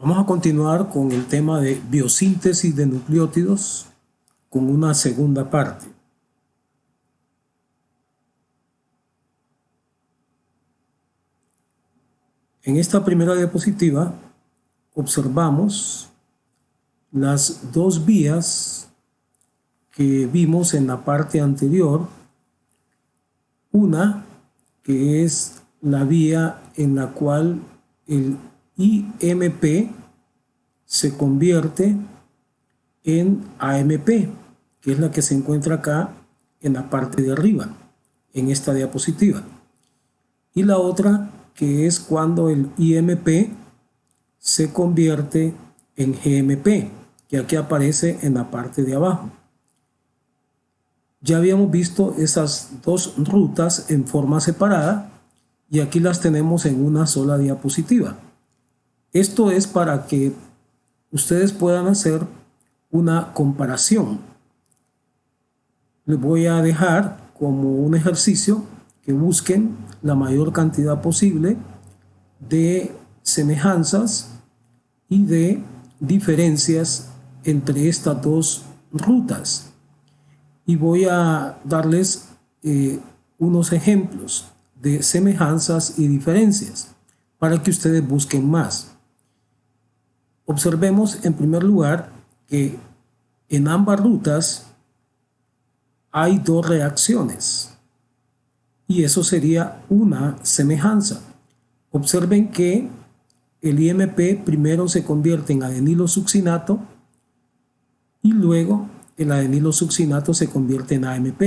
Vamos a continuar con el tema de biosíntesis de nucleótidos con una segunda parte. En esta primera diapositiva observamos las dos vías que vimos en la parte anterior. Una que es la vía en la cual el IMP se convierte en AMP, que es la que se encuentra acá en la parte de arriba, en esta diapositiva. Y la otra que es cuando el IMP se convierte en GMP, que aquí aparece en la parte de abajo. Ya habíamos visto esas dos rutas en forma separada y aquí las tenemos en una sola diapositiva. Esto es para que ustedes puedan hacer una comparación. Les voy a dejar como un ejercicio que busquen la mayor cantidad posible de semejanzas y de diferencias entre estas dos rutas. Y voy a darles unos ejemplos de semejanzas y diferencias para que ustedes busquen más. Observemos en primer lugar que en ambas rutas hay dos reacciones y eso sería una semejanza. Observen que el IMP primero se convierte en adenilo-succinato y luego el adenilo-succinato se convierte en AMP,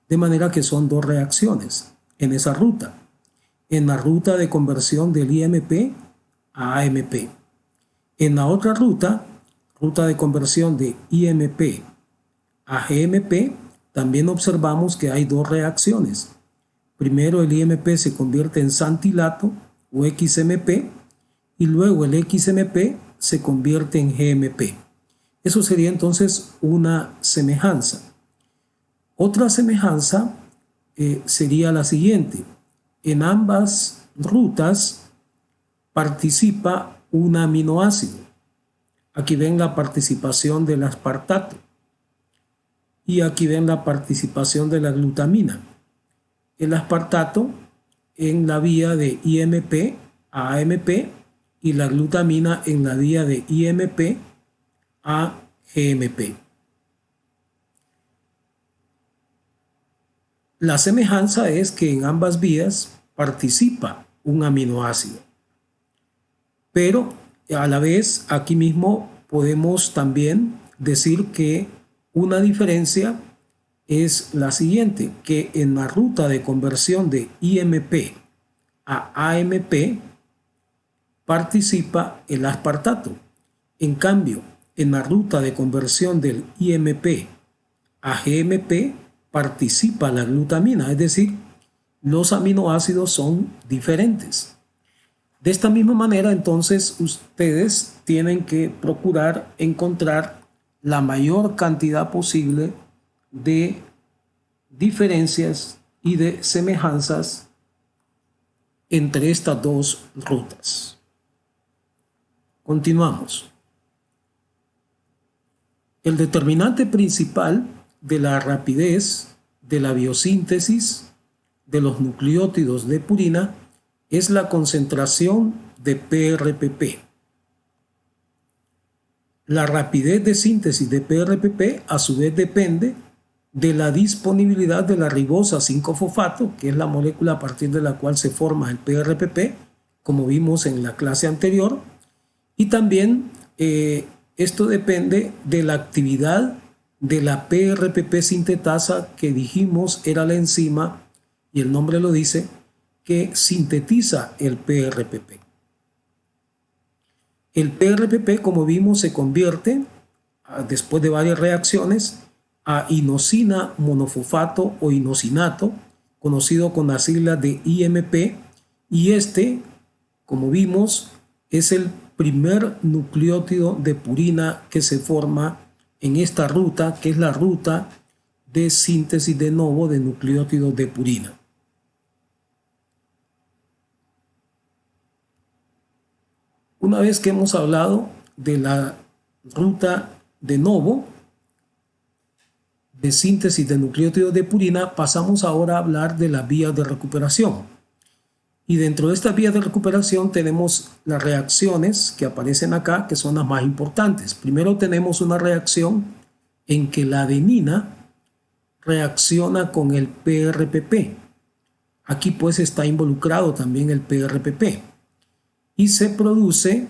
de manera que son dos reacciones en esa ruta, en la ruta de conversión del IMP a AMP. En la otra ruta de conversión de IMP a GMP, también observamos que hay dos reacciones. Primero el IMP se convierte en santilato o XMP y luego el XMP se convierte en GMP. Eso sería entonces una semejanza. Otra semejanza sería la siguiente. En ambas rutas participa un aminoácido. Aquí ven la participación del aspartato y aquí ven la participación de la glutamina. El aspartato en la vía de IMP a AMP y la glutamina en la vía de IMP a GMP. La semejanza es que en ambas vías participa un aminoácido, pero a la vez aquí mismo podemos también decir que una diferencia es la siguiente, que en la ruta de conversión de IMP a AMP participa el aspartato. En cambio, en la ruta de conversión del IMP a GMP participa la glutamina, es decir, los aminoácidos son diferentes. De esta misma manera, entonces, ustedes tienen que procurar encontrar la mayor cantidad posible de diferencias y de semejanzas entre estas dos rutas. Continuamos. El determinante principal de la rapidez de la biosíntesis de los nucleótidos de purina es la concentración de PRPP. La rapidez de síntesis de PRPP a su vez depende de la disponibilidad de la ribosa 5-fosfato, que es la molécula a partir de la cual se forma el PRPP, como vimos en la clase anterior, y también esto depende de la actividad de la PRPP sintetasa que dijimos era la enzima, y el nombre lo dice, que sintetiza el PRPP. El PRPP, como vimos, se convierte, después de varias reacciones, a inosina monofosfato o inosinato, conocido con las siglas de IMP, y este, como vimos, es el primer nucleótido de purina que se forma en esta ruta, que es la ruta de síntesis de novo de nucleótidos de purina. Una vez que hemos hablado de la ruta de novo de síntesis de nucleótidos de purina, pasamos ahora a hablar de las vías de recuperación. Y dentro de estas vías de recuperación tenemos las reacciones que aparecen acá, que son las más importantes. Primero tenemos una reacción en que la adenina reacciona con el PRPP. Aquí pues está involucrado también el PRPP. Y se produce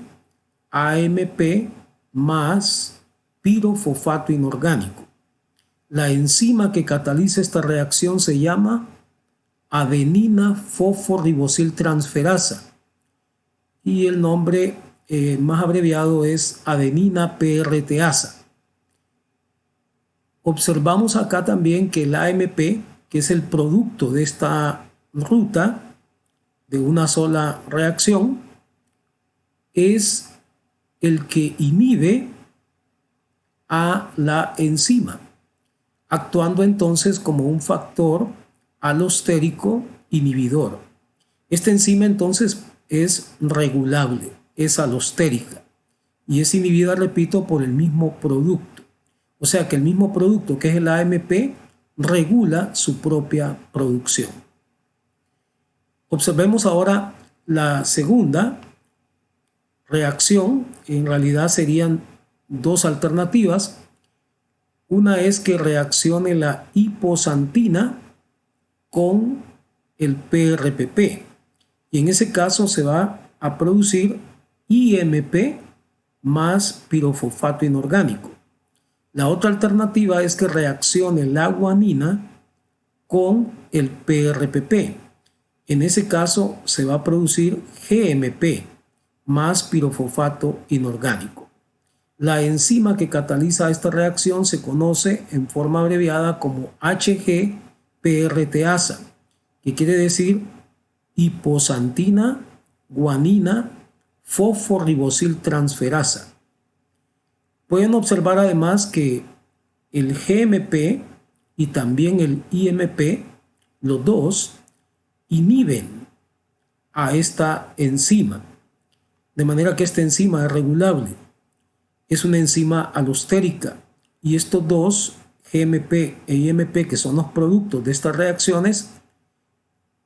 AMP más pirofosfato inorgánico. La enzima que cataliza esta reacción se llama adenina fosforibosiltransferasa y el nombre más abreviado es adenina PRTasa. Observamos acá también que el AMP, que es el producto de esta ruta de una sola reacción, es el que inhibe a la enzima, actuando entonces como un factor alostérico inhibidor. Esta enzima entonces es regulable, es alostérica y es inhibida, repito, por el mismo producto. O sea que el mismo producto, que es el AMP, regula su propia producción. Observemos ahora la segunda reacción. En realidad serían dos alternativas. Una es que reaccione la hiposantina con el PRPP y en ese caso se va a producir IMP más pirofosfato inorgánico. La otra alternativa es que reaccione la guanina con el PRPP. En ese caso se va a producir GMP más pirofosfato inorgánico. La enzima que cataliza esta reacción se conoce en forma abreviada como HG-PRTasa, que quiere decir hiposantina guanina fosforibosiltransferasa. Pueden observar además que el GMP y también el IMP, los dos, inhiben a esta enzima, de manera que esta enzima es regulable. Es una enzima alostérica y estos dos, GMP e IMP, que son los productos de estas reacciones,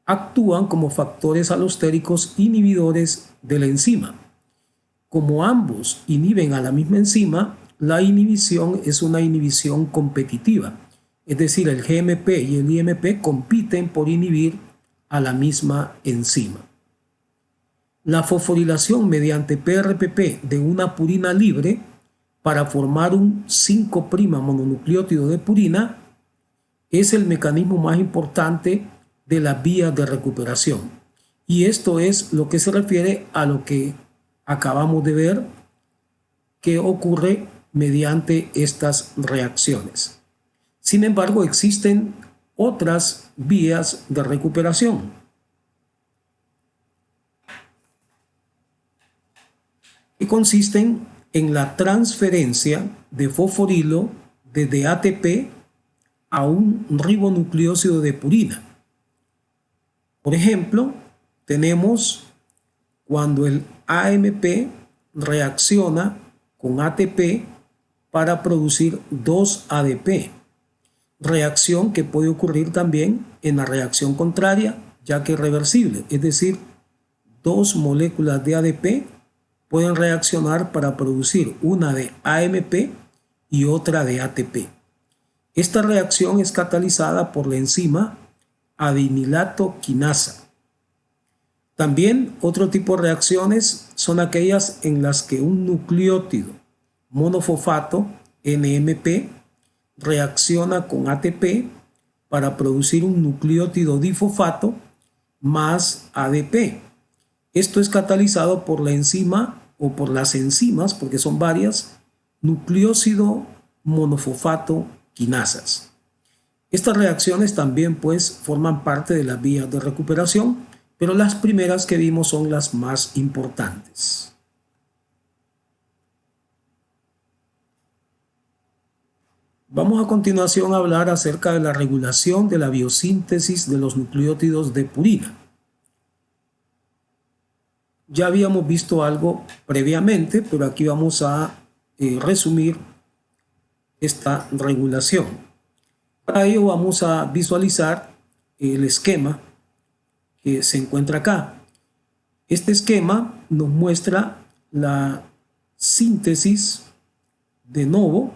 actúan como factores alostéricos inhibidores de la enzima. Como ambos inhiben a la misma enzima, la inhibición es una inhibición competitiva, es decir, el GMP y el IMP compiten por inhibir a la misma enzima. La fosforilación mediante PRPP de una purina libre para formar un 5' mononucleótido de purina es el mecanismo más importante de las vías de recuperación. Y esto es lo que se refiere a lo que acabamos de ver que ocurre mediante estas reacciones. Sin embargo, existen otras vías de recuperación. Que consisten en la transferencia de fosforilo desde ATP a un ribonucleósido de purina. Por ejemplo, tenemos cuando el AMP reacciona con ATP para producir 2-ADP, reacción que puede ocurrir también en la reacción contraria, ya que es reversible, es decir, dos moléculas de ADP pueden reaccionar para producir una de AMP y otra de ATP. Esta reacción es catalizada por la enzima adinilato quinasa. También otro tipo de reacciones son aquellas en las que un nucleótido monofosfato NMP reacciona con ATP para producir un nucleótido difosfato más ADP. Esto es catalizado por la enzima o por las enzimas, porque son varias, nucleósido monofosfato quinasas. Estas reacciones también pues forman parte de las vías de recuperación, pero las primeras que vimos son las más importantes. Vamos a continuación a hablar acerca de la regulación de la biosíntesis de los nucleótidos de purina. Ya habíamos visto algo previamente, pero aquí vamos a resumir esta regulación. Para ello vamos a visualizar el esquema que se encuentra acá. Este esquema nos muestra la síntesis de novo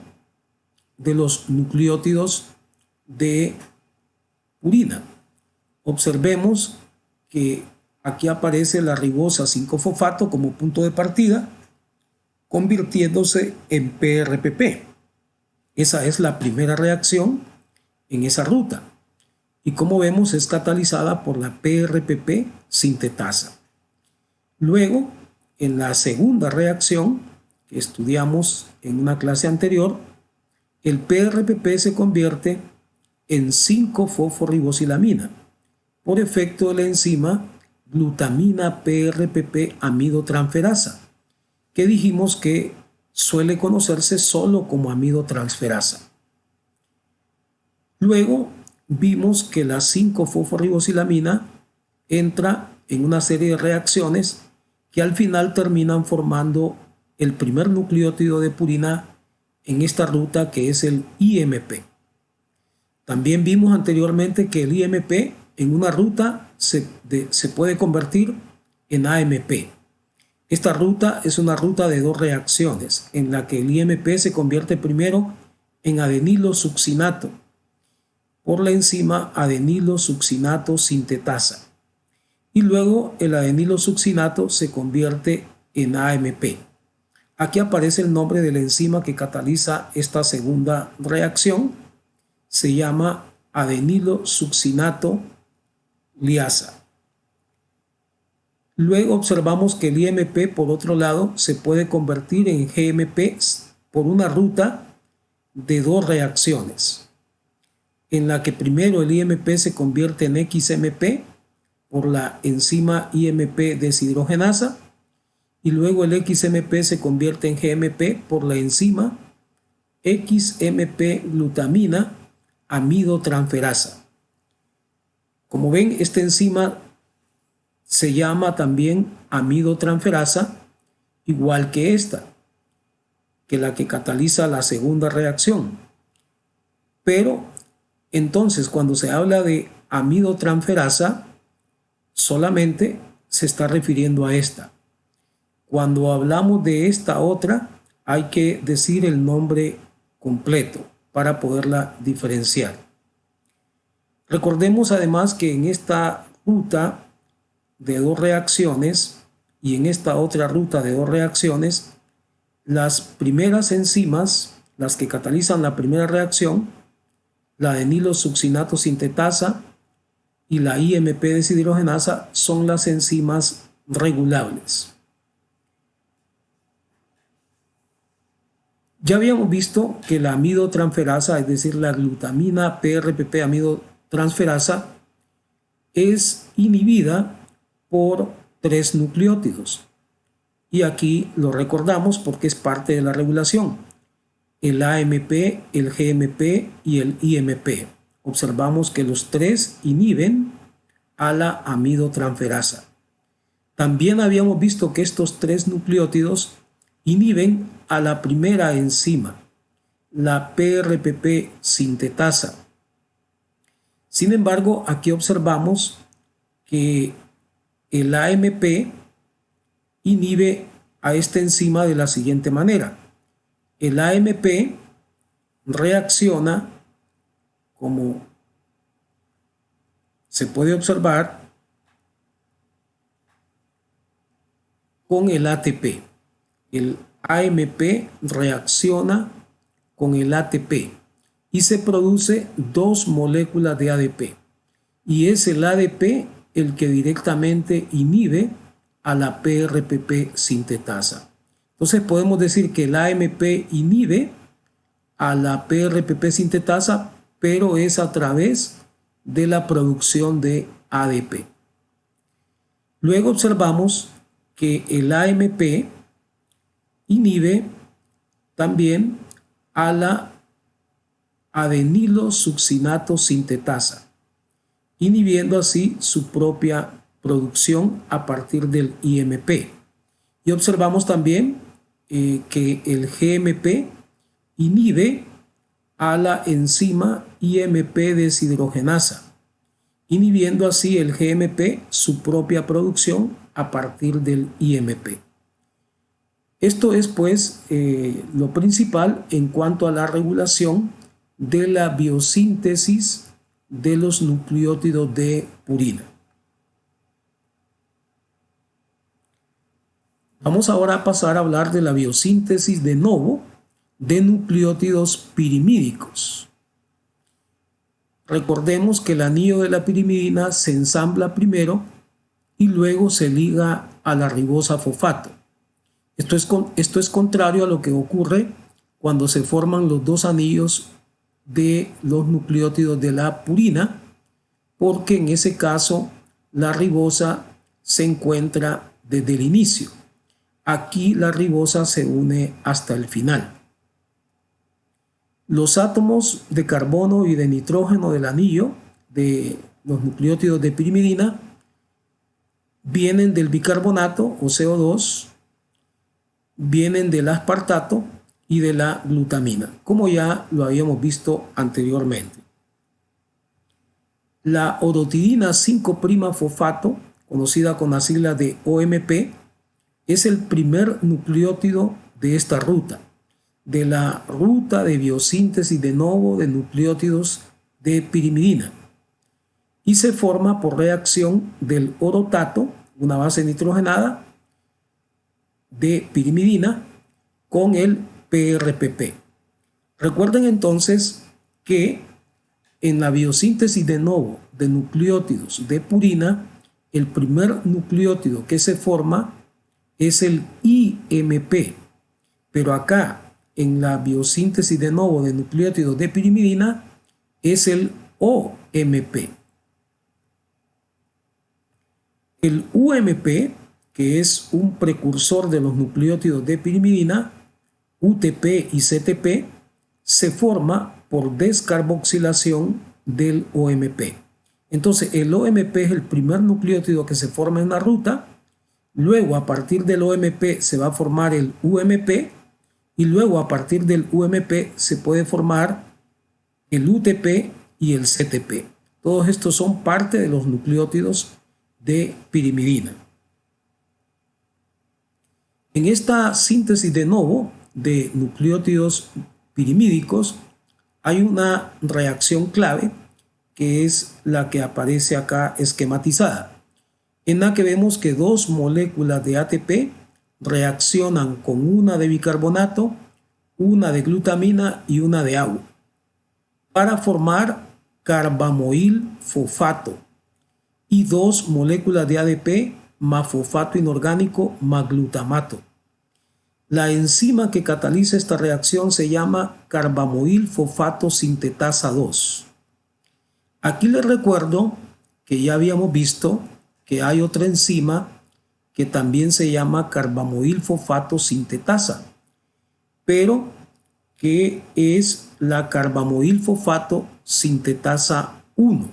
de los nucleótidos de purina. Observemos que aquí aparece la ribosa 5-fosfato como punto de partida, convirtiéndose en PRPP. Esa es la primera reacción en esa ruta. Y como vemos, es catalizada por la PRPP sintetasa. Luego, en la segunda reacción que estudiamos en una clase anterior, el PRPP se convierte en 5-fosforibosilamina por efecto de la enzima glutamina PRPP amidotransferasa, que dijimos que suele conocerse solo como amidotransferasa. Luego vimos que la 5-fosforibosilamina entra en una serie de reacciones que al final terminan formando el primer nucleótido de purina en esta ruta, que es el IMP. También vimos anteriormente que el IMP en una ruta se puede convertir en AMP. Esta ruta es una ruta de dos reacciones, en la que el IMP se convierte primero en adenilosuccinato por la enzima adenilosuccinato sintetasa, y luego el adenilosuccinato se convierte en AMP. Aquí aparece el nombre de la enzima que cataliza esta segunda reacción. Se llama adenilosuccinato liasa. Luego observamos que el IMP, por otro lado, se puede convertir en GMP por una ruta de dos reacciones, en la que primero el IMP se convierte en XMP por la enzima IMP deshidrogenasa, y luego el XMP se convierte en GMP por la enzima XMP glutamina amidotransferasa. Como ven, esta enzima se llama también amidotransferasa, igual que esta, que la que cataliza la segunda reacción. Pero entonces, cuando se habla de amidotransferasa, solamente se está refiriendo a esta. Cuando hablamos de esta otra, hay que decir el nombre completo para poderla diferenciar. Recordemos además que en esta ruta de dos reacciones y en esta otra ruta de dos reacciones, las primeras enzimas, las que catalizan la primera reacción, la adenilosuccinato sintetasa y la IMP deshidrogenasa, son las enzimas regulables. Ya habíamos visto que la amidotransferasa, es decir, la glutamina PRPP amidotransferasa, es inhibida por tres nucleótidos. Y aquí lo recordamos porque es parte de la regulación: el AMP, el GMP y el IMP. Observamos que los tres inhiben a la amidotransferasa. También habíamos visto que estos tres nucleótidos inhiben a la primera enzima, la PRPP sintetasa. Sin embargo, aquí observamos que el AMP inhibe a esta enzima de la siguiente manera. El AMP reacciona, como se puede observar, con el ATP. El AMP reacciona con el ATP y se produce dos moléculas de ADP. Y es el ADP el que directamente inhibe a la PRPP sintetasa. Entonces podemos decir que el AMP inhibe a la PRPP sintetasa, pero es a través de la producción de ADP. Luego observamos que el AMP inhibe también a la adenilosuccinato sintetasa, inhibiendo así su propia producción a partir del IMP. Y observamos también que el GMP inhibe a la enzima IMP deshidrogenasa, inhibiendo así el GMP su propia producción a partir del IMP. Esto es pues lo principal en cuanto a la regulación de la biosíntesis de los nucleótidos de purina. Vamos ahora a pasar a hablar de la biosíntesis de novo de nucleótidos pirimídicos. Recordemos que el anillo de la pirimidina se ensambla primero y luego se liga a la ribosa fosfato. Esto es contrario a lo que ocurre cuando se forman los dos anillos de los nucleótidos de la purina, porque en ese caso la ribosa se encuentra desde el inicio. Aquí la ribosa se une hasta el final. Los átomos de carbono y de nitrógeno del anillo de los nucleótidos de pirimidina vienen del bicarbonato o CO2, vienen del aspartato y de la glutamina, como ya lo habíamos visto anteriormente. La orotidina 5'-fosfato, conocida con la sigla de OMP, es el primer nucleótido de esta ruta, de la ruta de biosíntesis de novo de nucleótidos de pirimidina, y se forma por reacción del orotato, una base nitrogenada de pirimidina, con el PRPP. Recuerden entonces que en la biosíntesis de novo de nucleótidos de purina, el primer nucleótido que se forma es el IMP, pero acá en la biosíntesis de novo de nucleótidos de pirimidina es el OMP. El UMP, que es un precursor de los nucleótidos de pirimidina, UTP y CTP, se forma por descarboxilación del OMP. Entonces el OMP es el primer nucleótido que se forma en la ruta. Luego, a partir del OMP se va a formar el UMP y luego a partir del UMP se puede formar el UTP y el CTP. Todos estos son parte de los nucleótidos de pirimidina. En esta síntesis de novo de nucleótidos pirimídicos hay una reacción clave que es la que aparece acá esquematizada, en la que vemos que dos moléculas de ATP reaccionan con una de bicarbonato, una de glutamina y una de agua para formar carbamoil fosfato y dos moléculas de ADP más fosfato inorgánico más glutamato. La enzima que cataliza esta reacción se llama carbamoil fosfato sintetasa 2. Aquí les recuerdo que ya habíamos visto que hay otra enzima que también se llama carbamoil fosfato sintetasa, pero que es la carbamoil fosfato sintetasa 1.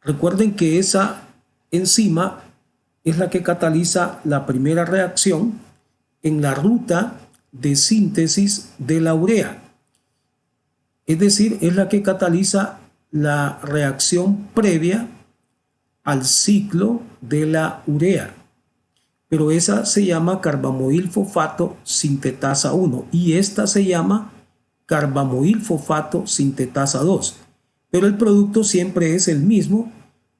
Recuerden que esa enzima es la que cataliza la primera reacción en la ruta de síntesis de la urea. Es decir, es la que cataliza la reacción previa al ciclo de la urea, pero esa se llama carbamoil fosfato sintetasa 1 y esta se llama carbamoil fosfato sintetasa 2, pero el producto siempre es el mismo,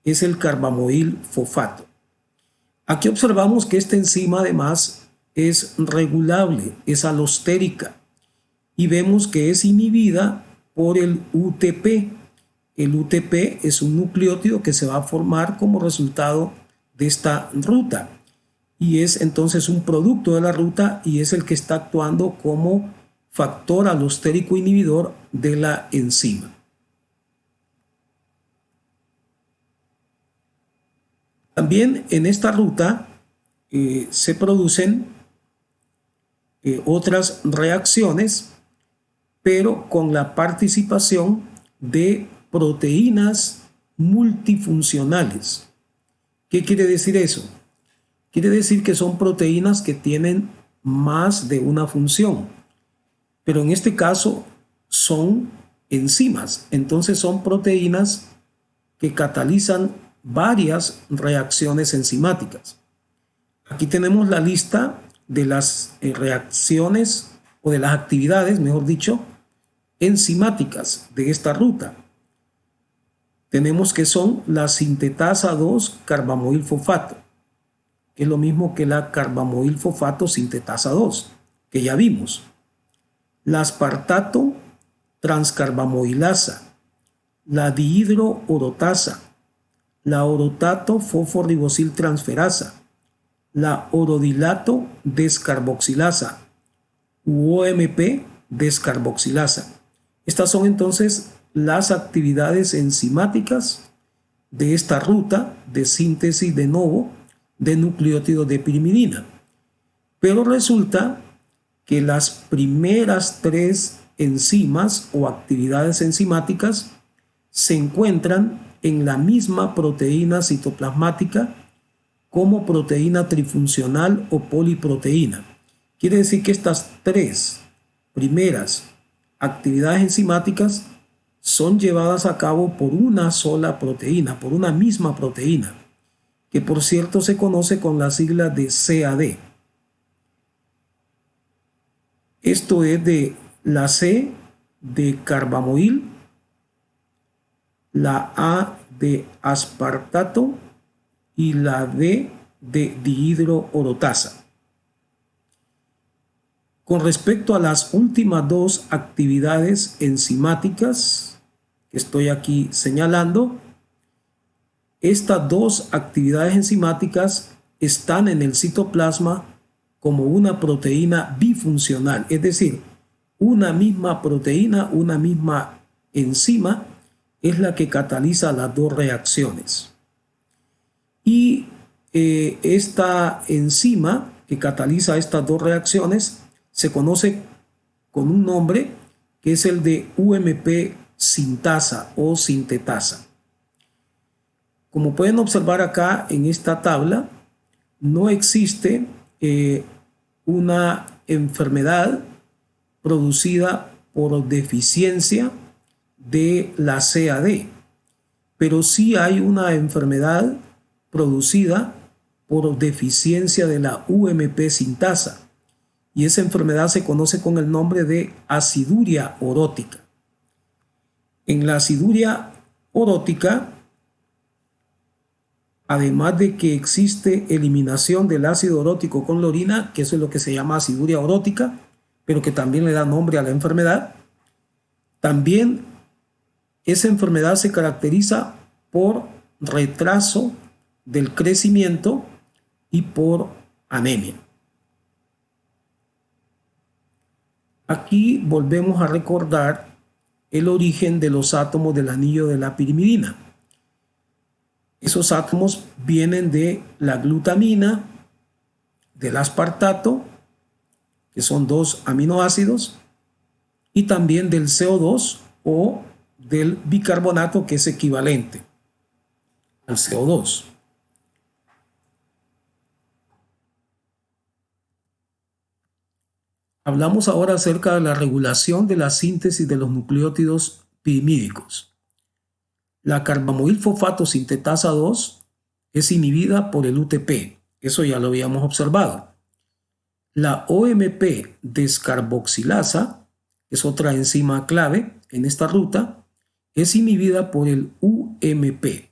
es el carbamoil fosfato. Aquí observamos que esta enzima además es regulable, es alostérica, y vemos que es inhibida por el UTP. El UTP es un nucleótido que se va a formar como resultado de esta ruta y es entonces un producto de la ruta y es el que está actuando como factor alostérico inhibidor de la enzima. También en esta ruta se producen otras reacciones, pero con la participación de proteínas multifuncionales ¿Qué quiere decir eso? Quiere decir que son proteínas que tienen más de una función, pero en este caso son enzimas. Entonces son proteínas que catalizan varias reacciones enzimáticas. Aquí tenemos la lista de las reacciones o de las actividades, mejor dicho, enzimáticas de esta ruta. Tenemos que son la sintetasa 2-carbamoilfosfato, que es lo mismo que la carbamoilfosfato sintetasa 2, que ya vimos. La aspartato transcarbamoilasa, la dihidroorotasa, la orotato fosforibosiltransferasa, la orodilato descarboxilasa, OMP descarboxilasa. Estas son entonces las actividades enzimáticas de esta ruta de síntesis de novo de nucleótidos de pirimidina. Pero resulta que las primeras tres enzimas o actividades enzimáticas se encuentran en la misma proteína citoplasmática como proteína trifuncional o poliproteína. Quiere decir que estas tres primeras actividades enzimáticas son llevadas a cabo por una sola proteína, por una misma proteína, que por cierto se conoce con la sigla de CAD. Esto es de la C de carbamoil, la A de aspartato y la D de dihidroorotasa. Con respecto a las últimas dos actividades enzimáticas que estoy aquí señalando, estas dos actividades enzimáticas están en el citoplasma como una proteína bifuncional, es decir, una misma proteína, una misma enzima es la que cataliza las dos reacciones. Y esta enzima que cataliza estas dos reacciones se conoce con un nombre que es el de UMP sintasa o sintetasa. Como pueden observar acá en esta tabla, no existe una enfermedad producida por deficiencia de la CAD, pero sí hay una enfermedad producida por deficiencia de la UMP sintasa, y esa enfermedad se conoce con el nombre de aciduria orótica. En la aciduria orótica, además de que existe eliminación del ácido orótico con la orina, que eso es lo que se llama aciduria orótica, pero que también le da nombre a la enfermedad, también esa enfermedad se caracteriza por retraso del crecimiento y por anemia. Aquí volvemos a recordar el origen de los átomos del anillo de la pirimidina. Esos átomos vienen de la glutamina, del aspartato, que son dos aminoácidos, y también del CO2 o del bicarbonato, que es equivalente al CO2. Hablamos ahora acerca de la regulación de la síntesis de los nucleótidos pirimídicos. La carbamoilfosfato sintetasa 2 es inhibida por el UTP, eso ya lo habíamos observado. La OMP descarboxilasa, que es otra enzima clave en esta ruta, es inhibida por el UMP,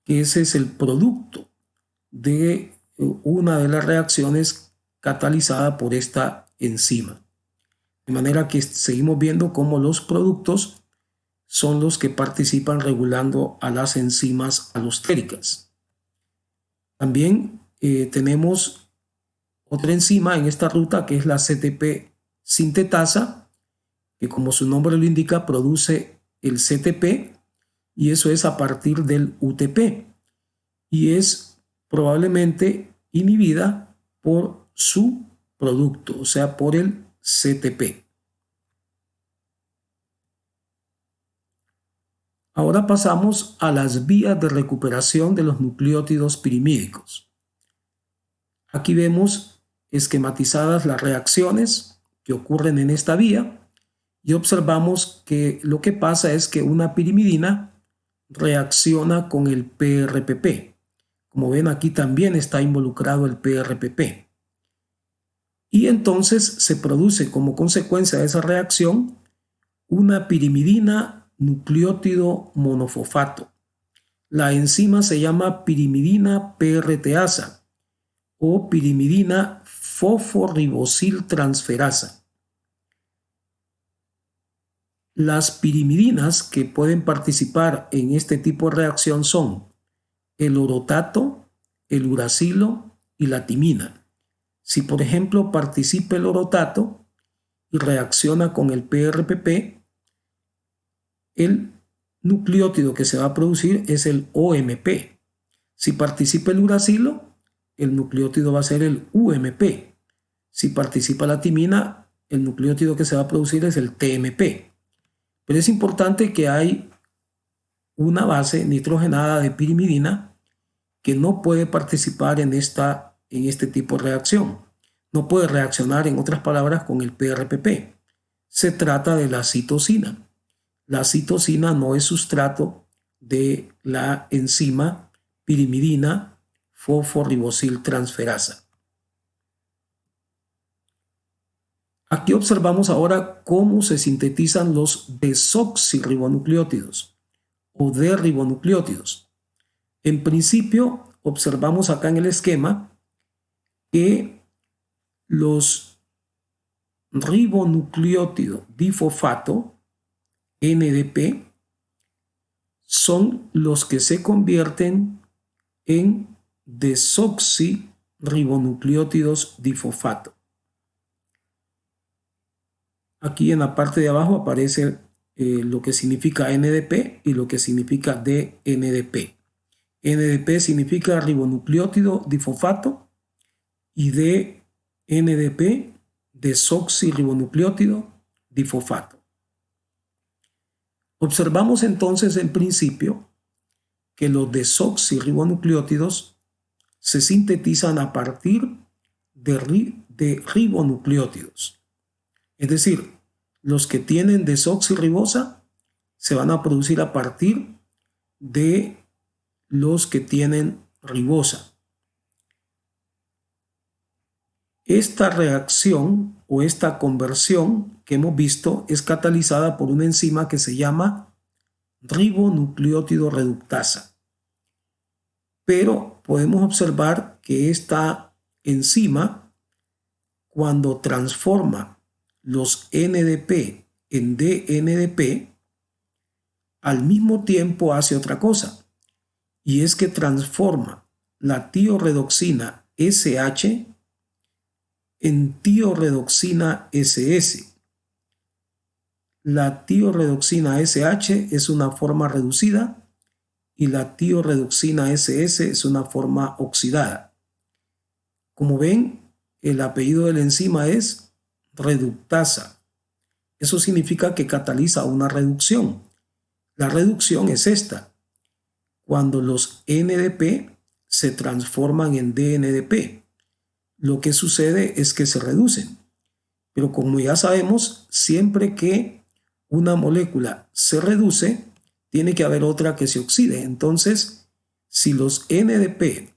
que ese es el producto de una de las reacciones catalizada por esta enzima. De manera que seguimos viendo cómo los productos son los que participan regulando a las enzimas alostéricas. También tenemos otra enzima en esta ruta que es la CTP sintetasa, que como su nombre lo indica produce el CTP, y eso es a partir del UTP, y es probablemente inhibida por su producto, o sea, por el CTP. Ahora pasamos a las vías de recuperación de los nucleótidos pirimídicos. Aquí vemos esquematizadas las reacciones que ocurren en esta vía y observamos que lo que pasa es que una pirimidina reacciona con el PRPP. Como ven, aquí también está involucrado el PRPP. Y entonces se produce como consecuencia de esa reacción una pirimidina nucleótido monofosfato. La enzima se llama pirimidina PRTasa o pirimidina fosforibosiltransferasa. Las pirimidinas que pueden participar en este tipo de reacción son el orotato, el uracilo y la timina. Si por ejemplo participa el orotato y reacciona con el PRPP, el nucleótido que se va a producir es el OMP. Si participa el uracilo, el nucleótido va a ser el UMP. Si participa la timina, el nucleótido que se va a producir es el TMP. Pero es importante que hay una base nitrogenada de pirimidina que no puede participar en este tipo de reacción. No puede reaccionar, en otras palabras, con el PRPP. Se trata de la citosina. La citosina no es sustrato de la enzima pirimidina fosforibosiltransferasa. Aquí observamos ahora cómo se sintetizan los desoxirribonucleótidos o D-ribonucleótidos. En principio, observamos acá en el esquema que los ribonucleótidos difosfato, NDP, son los que se convierten en desoxirribonucleótidos difosfato. Aquí en la parte de abajo aparece lo que significa NDP y lo que significa DNDP. NDP significa ribonucleótido difosfato y DNDP desoxirribonucleótido difosfato. Observamos entonces en principio que los desoxirribonucleótidos se sintetizan a partir de ribonucleótidos. Es decir, los que tienen desoxirribosa se van a producir a partir de los que tienen ribosa. Esta reacción o esta conversión que hemos visto es catalizada por una enzima que se llama ribonucleótido reductasa. Pero podemos observar que esta enzima, cuando transforma los NDP en DNDP, al mismo tiempo hace otra cosa, y es que transforma la tiorredoxina SH en tiorredoxina SS. La tiorredoxina SH es una forma reducida y la tiorredoxina SS es una forma oxidada. Como ven, el apellido de la enzima es reductasa. Eso significa que cataliza una reducción. La reducción es esta: cuando los NDP se transforman en DNDP. Lo que sucede es que se reducen. Pero como ya sabemos, siempre que una molécula se reduce, tiene que haber otra que se oxide. Entonces, si los NDP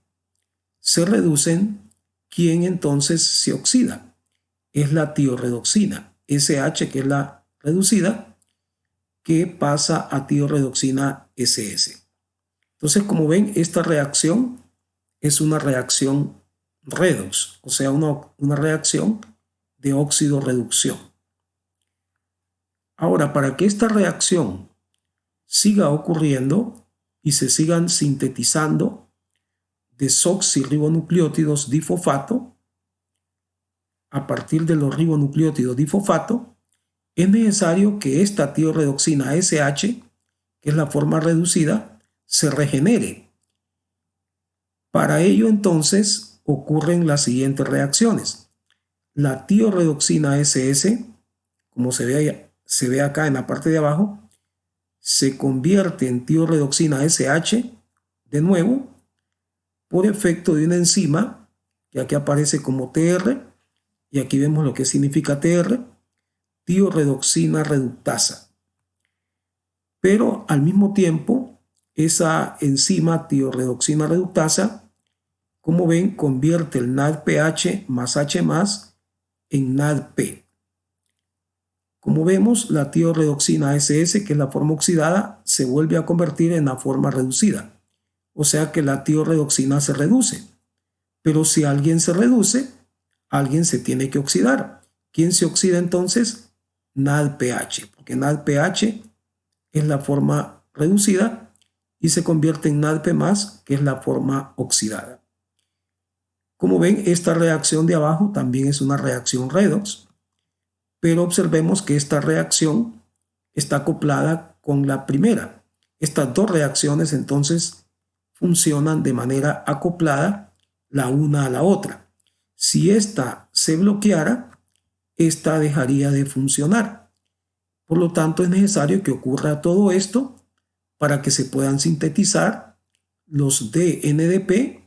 se reducen, ¿quién entonces se oxida? Es la tiorredoxina SH, que es la reducida, que pasa a tiorredoxina SS. Entonces, como ven, esta reacción es una reacción redox, o sea, una reacción de óxido-reducción. Ahora, para que esta reacción siga ocurriendo y se sigan sintetizando desoxirribonucleótidos difosfato a partir de los ribonucleótidos difosfato, es necesario que esta tiorredoxina SH, que es la forma reducida, se regenere. Para ello, entonces, ocurren las siguientes reacciones. La tiorredoxina SS, como se ve acá en la parte de abajo, se convierte en tiorredoxina SH de nuevo por efecto de una enzima que aquí aparece como TR, y aquí vemos lo que significa TR, tiorredoxina reductasa. Pero al mismo tiempo, esa enzima tiorredoxina reductasa, como ven, convierte el NADPH más H más en NADP. Como vemos, la tiorredoxina SS, que es la forma oxidada, se vuelve a convertir en la forma reducida. O sea que la tiorredoxina se reduce. Pero si alguien se reduce, alguien se tiene que oxidar. ¿Quién se oxida entonces? NADPH, porque NADPH es la forma reducida y se convierte en NADP+, que es la forma oxidada. Como ven, esta reacción de abajo también es una reacción redox, pero observemos que esta reacción está acoplada con la primera. Estas dos reacciones entonces funcionan de manera acoplada la una a la otra. Si esta se bloqueara, esta dejaría de funcionar. Por lo tanto, es necesario que ocurra todo esto para que se puedan sintetizar los DNDP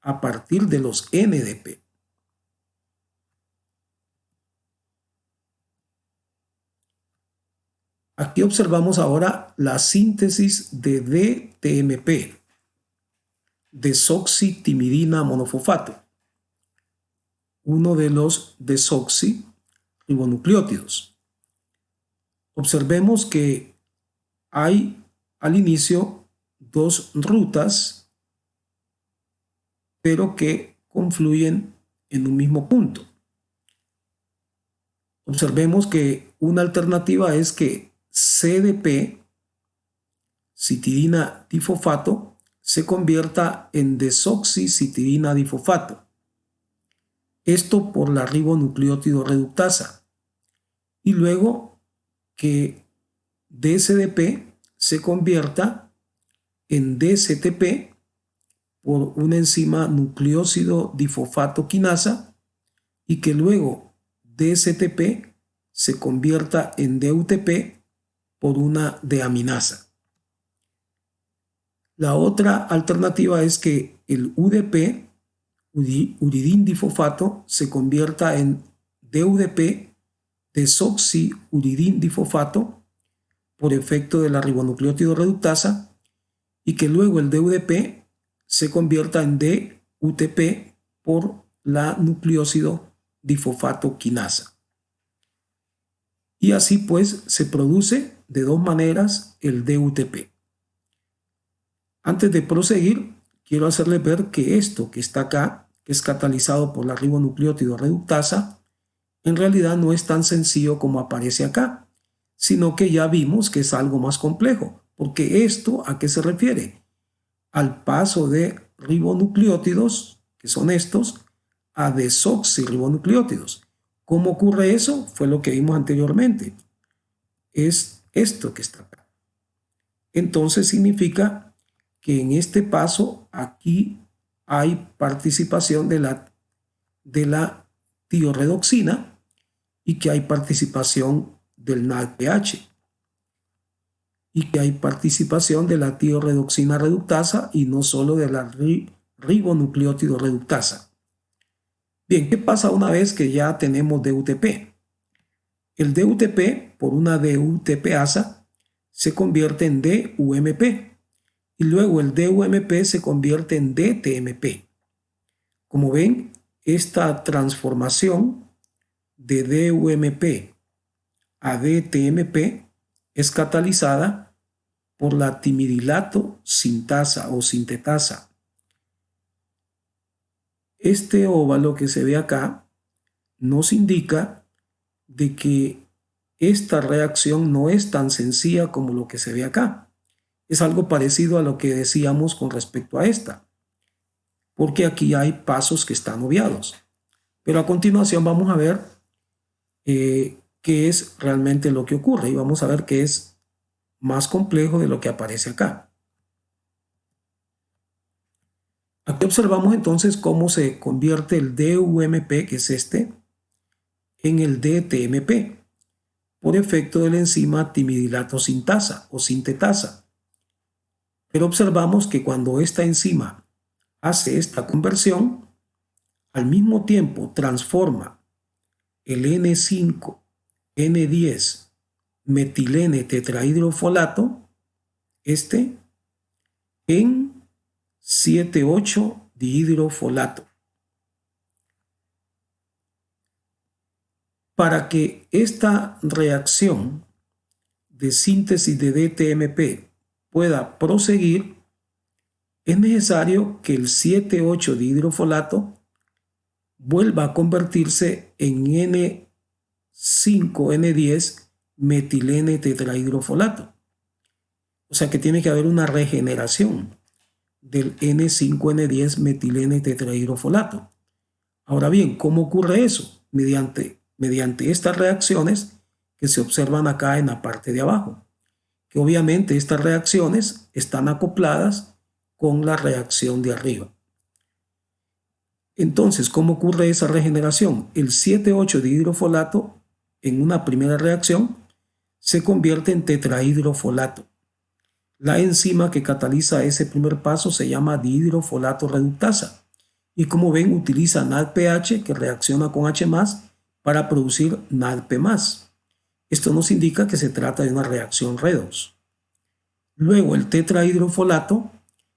a partir de los NDP. Aquí observamos ahora la síntesis de DTMP, desoxitimidina monofosfato, uno de los desoxirribonucleótidos. Observemos que hay al inicio dos rutas, pero que confluyen en un mismo punto. Observemos que una alternativa es que CDP, citidina difosfato, se convierta en desoxicitidina difosfato. Esto por la ribonucleótido reductasa. Y luego que DCDP se convierta en DCTP por una enzima nucleósido difosfato quinasa y que luego DCTP se convierta en DUTP por una deaminasa. La otra alternativa es que el UDP, uridín difosfato, se convierta en DUDP, desoxiuridín difosfato, por efecto de la ribonucleótido reductasa, y que luego el DUDP se convierta en DUTP por la nucleósido difosfato quinasa. Y así pues se produce de dos maneras el DUTP. Antes de proseguir, quiero hacerles ver que esto que está acá, que es catalizado por la ribonucleótido reductasa, en realidad no es tan sencillo como aparece acá, sino que ya vimos que es algo más complejo, porque esto ¿a qué se refiere? Al paso de ribonucleótidos, que son estos, a desoxirribonucleótidos. ¿Cómo ocurre eso? Fue lo que vimos anteriormente. Es esto que está acá. Entonces significa que en este paso aquí hay participación de la tiorredoxina y que hay participación del NADPH y que hay participación de la tiorredoxina reductasa y no solo de la ribonucleótido reductasa. Bien, ¿qué pasa una vez que ya tenemos DUTP? El DUTP por una DUTPasa se convierte en DUMP y luego el DUMP se convierte en DTMP. Como ven, esta transformación de DUMP a DTMP es catalizada por la timidilato sintasa o sintetasa. Este óvalo que se ve acá nos indica de que esta reacción no es tan sencilla como lo que se ve acá. Es algo parecido a lo que decíamos con respecto a esta, porque aquí hay pasos que están obviados. Pero a continuación vamos a ver qué es realmente lo que ocurre y vamos a ver que es más complejo de lo que aparece acá. Aquí observamos entonces cómo se convierte el DUMP, que es este, en el DTMP. por efecto de la enzima timidilato sintasa o sintetasa. Pero observamos que cuando esta enzima hace esta conversión, al mismo tiempo transforma el N5N10 metilene tetrahidrofolato, en 7,8 dihidrofolato. Para que esta reacción de síntesis de DTMP pueda proseguir, es necesario que el 7,8 dihidrofolato vuelva a convertirse en N5N10 metilene tetrahidrofolato. O sea que tiene que haber una regeneración del N5N10 metilene tetrahidrofolato. Ahora bien, ¿cómo ocurre eso? Mediante estas reacciones que se observan acá en la parte de abajo, que obviamente estas reacciones están acopladas con la reacción de arriba. Entonces, ¿cómo ocurre esa regeneración? El 7,8 dihidrofolato en una primera reacción se convierte en tetrahidrofolato. La enzima que cataliza ese primer paso se llama dihidrofolato reductasa y, como ven, utiliza NADPH que reacciona con H+ para producir NADP+. Esto nos indica que se trata de una reacción redox. Luego el tetrahidrofolato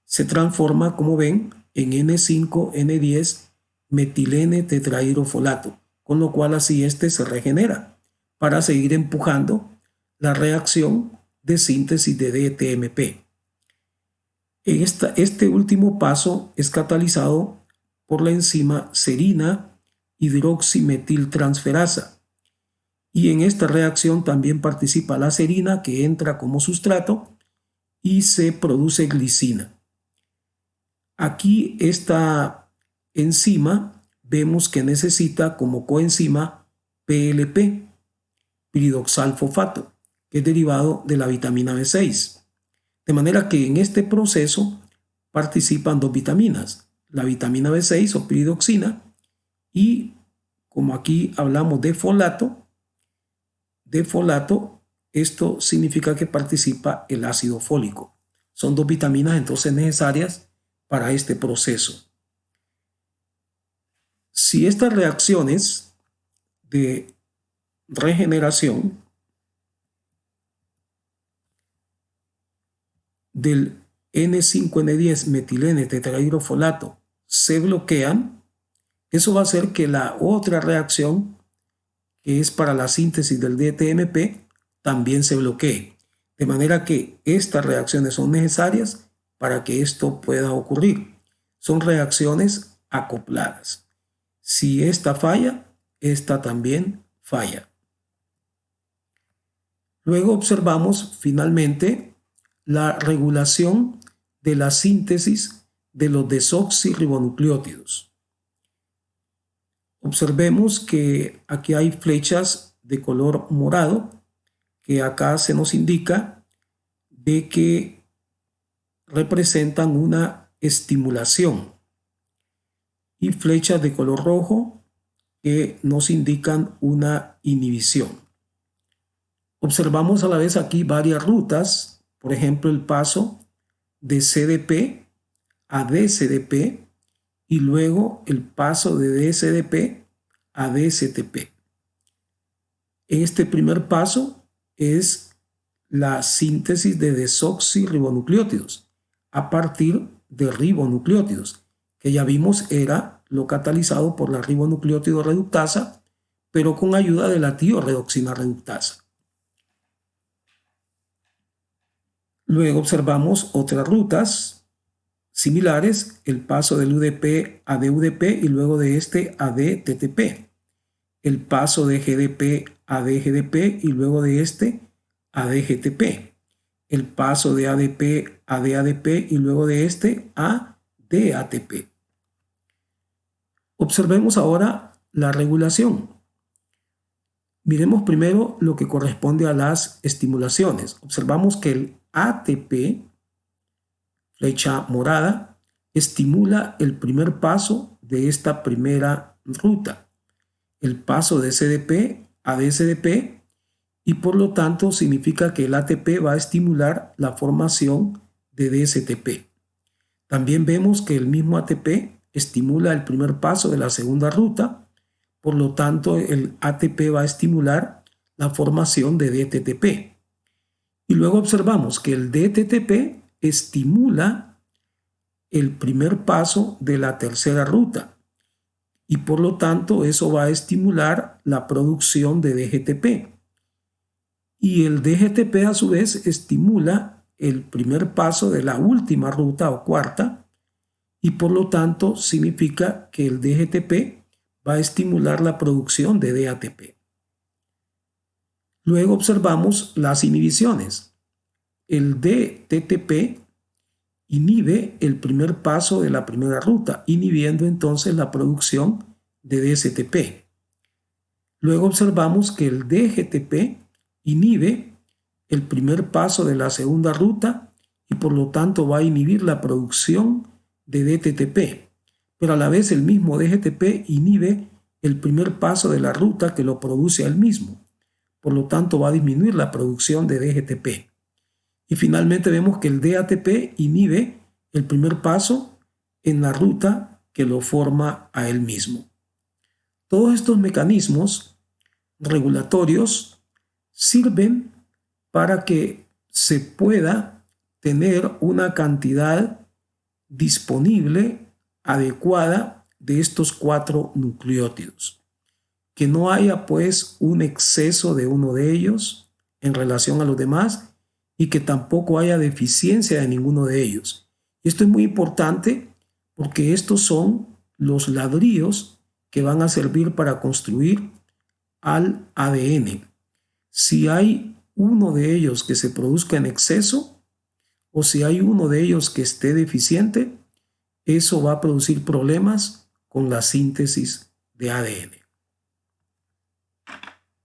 se transforma, como ven, en N5N10 metilene tetrahidrofolato, con lo cual así se regenera para seguir empujando la reacción de síntesis de DTMP. Este último paso es catalizado por la enzima serina hidroximetiltransferasa, y en esta reacción también participa la serina, que entra como sustrato y se produce glicina. Aquí esta enzima vemos que necesita como coenzima PLP, piridoxalfosfato, que es derivado de la vitamina B6. De manera que en este proceso participan dos vitaminas, la vitamina B6 o piridoxina, y como aquí hablamos de folato, esto significa que participa el ácido fólico. Son dos vitaminas entonces necesarias para este proceso. Si estas reacciones de regeneración del N5N10 metilene tetrahidrofolato se bloquean, eso va a hacer que la otra reacción, que es para la síntesis del DTMP, también se bloquee. De manera que estas reacciones son necesarias para que esto pueda ocurrir. Son reacciones acopladas. Si esta falla, esta también falla. Luego observamos finalmente la regulación de la síntesis de los desoxirribonucleótidos. Observemos que aquí hay flechas de color morado, que acá se nos indica de que representan una estimulación, y flechas de color rojo que nos indican una inhibición. Observamos a la vez aquí varias rutas, por ejemplo el paso de CDP a DCDP y luego el paso de DCDP a DCTP. Este primer paso es la síntesis de desoxirribonucleótidos a partir de ribonucleótidos, que ya vimos era lo catalizado por la ribonucleótido reductasa, pero con ayuda de la tioredoxina reductasa. Luego observamos otras rutas similares, el paso del UDP a DUDP y luego de este a DTTP, el paso de GDP a DGDP y luego de este a DGTP, el paso de ADP a DADP y luego de este a DATP. Observemos ahora la regulación. Miremos primero lo que corresponde a las estimulaciones. Observamos que el ATP, flecha morada, estimula el primer paso de esta primera ruta, el paso de CDP a DCDP, y por lo tanto significa que el ATP va a estimular la formación de DSTP. También vemos que el mismo ATP estimula el primer paso de la segunda ruta, por lo tanto el ATP va a estimular la formación de DTTP. Y luego observamos que el DTTP estimula el primer paso de la tercera ruta y por lo tanto eso va a estimular la producción de DGTP. Y el DGTP a su vez estimula el primer paso de la última ruta o cuarta y por lo tanto significa que el DGTP va a estimular la producción de DATP. Luego observamos las inhibiciones. El DTTP inhibe el primer paso de la primera ruta, inhibiendo entonces la producción de DSTP. Luego observamos que el DGTP inhibe el primer paso de la segunda ruta y por lo tanto va a inhibir la producción de DTTP, pero a la vez el mismo DGTP inhibe el primer paso de la ruta que lo produce al mismo, por lo tanto va a disminuir la producción de DGTP. Y finalmente vemos que el DATP inhibe el primer paso en la ruta que lo forma a él mismo. Todos estos mecanismos regulatorios sirven para que se pueda tener una cantidad disponible adecuada de estos 4 nucleótidos. Que no haya pues un exceso de uno de ellos en relación a los demás y que tampoco haya deficiencia de ninguno de ellos. Esto es muy importante porque estos son los ladrillos que van a servir para construir al ADN. Si hay uno de ellos que se produzca en exceso o si hay uno de ellos que esté deficiente, eso va a producir problemas con la síntesis de ADN.